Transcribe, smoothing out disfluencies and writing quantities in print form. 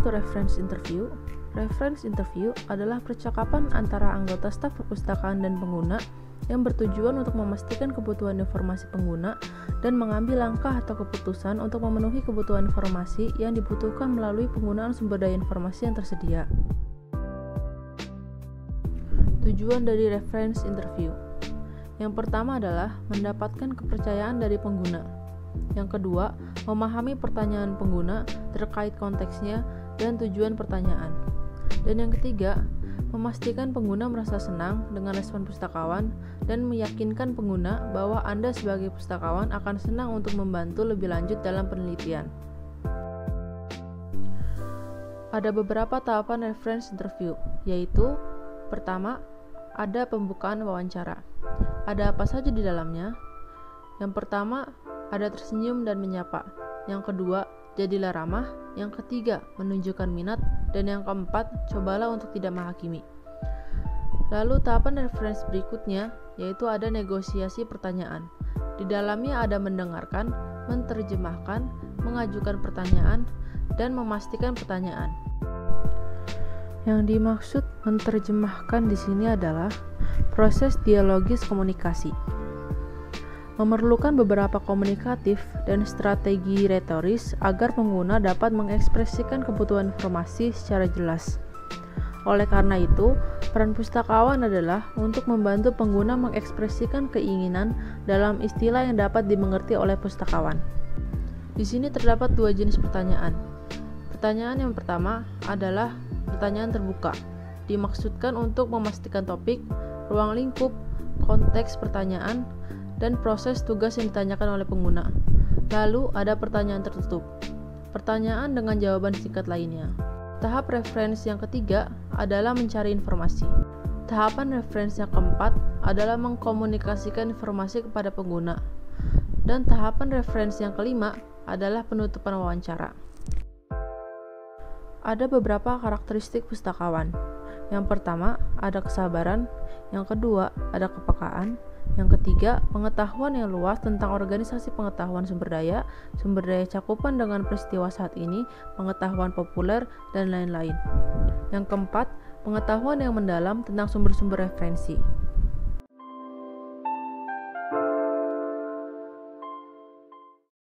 to reference interview. Reference interview adalah percakapan antara anggota staf perpustakaan dan pengguna yang bertujuan untuk memastikan kebutuhan informasi pengguna dan mengambil langkah atau keputusan untuk memenuhi kebutuhan informasi yang dibutuhkan melalui penggunaan sumber daya informasi yang tersedia. Tujuan dari reference interview. Yang pertama adalah mendapatkan kepercayaan dari pengguna. Yang kedua, memahami pertanyaan pengguna terkait konteksnya dan tujuan pertanyaan. Dan yang ketiga, memastikan pengguna merasa senang dengan respon pustakawan dan meyakinkan pengguna bahwa Anda sebagai pustakawan akan senang untuk membantu lebih lanjut dalam penelitian. Ada beberapa tahapan reference interview, yaitu pertama, ada pembukaan wawancara. Ada apa saja di dalamnya? Yang pertama, ada tersenyum dan menyapa. Yang kedua, jadilah ramah. Yang ketiga, menunjukkan minat. Dan yang keempat, cobalah untuk tidak menghakimi. Lalu tahapan reference berikutnya, yaitu ada negosiasi pertanyaan. Di dalamnya ada mendengarkan, menerjemahkan, mengajukan pertanyaan, dan memastikan pertanyaan. Yang dimaksud menerjemahkan di sini adalah proses dialogis komunikasi. Memerlukan beberapa komunikatif dan strategi retoris agar pengguna dapat mengekspresikan kebutuhan informasi secara jelas. Oleh karena itu, peran pustakawan adalah untuk membantu pengguna mengekspresikan keinginan dalam istilah yang dapat dimengerti oleh pustakawan. Di sini terdapat dua jenis pertanyaan. Pertanyaan yang pertama adalah pertanyaan terbuka. Dimaksudkan untuk memastikan topik, ruang lingkup, konteks pertanyaan, dan proses tugas yang ditanyakan oleh pengguna. Lalu ada pertanyaan tertutup. Pertanyaan dengan jawaban singkat lainnya. Tahap referensi yang ketiga adalah mencari informasi. Tahapan referensi yang keempat adalah mengkomunikasikan informasi kepada pengguna. Dan tahapan referensi yang kelima adalah penutupan wawancara. Ada beberapa karakteristik pustakawan. Yang pertama, ada kesabaran. Yang kedua, ada kepekaan. Yang ketiga, pengetahuan yang luas tentang organisasi pengetahuan sumber daya cakupan dengan peristiwa saat ini, pengetahuan populer, dan lain-lain. Yang keempat, pengetahuan yang mendalam tentang sumber-sumber referensi.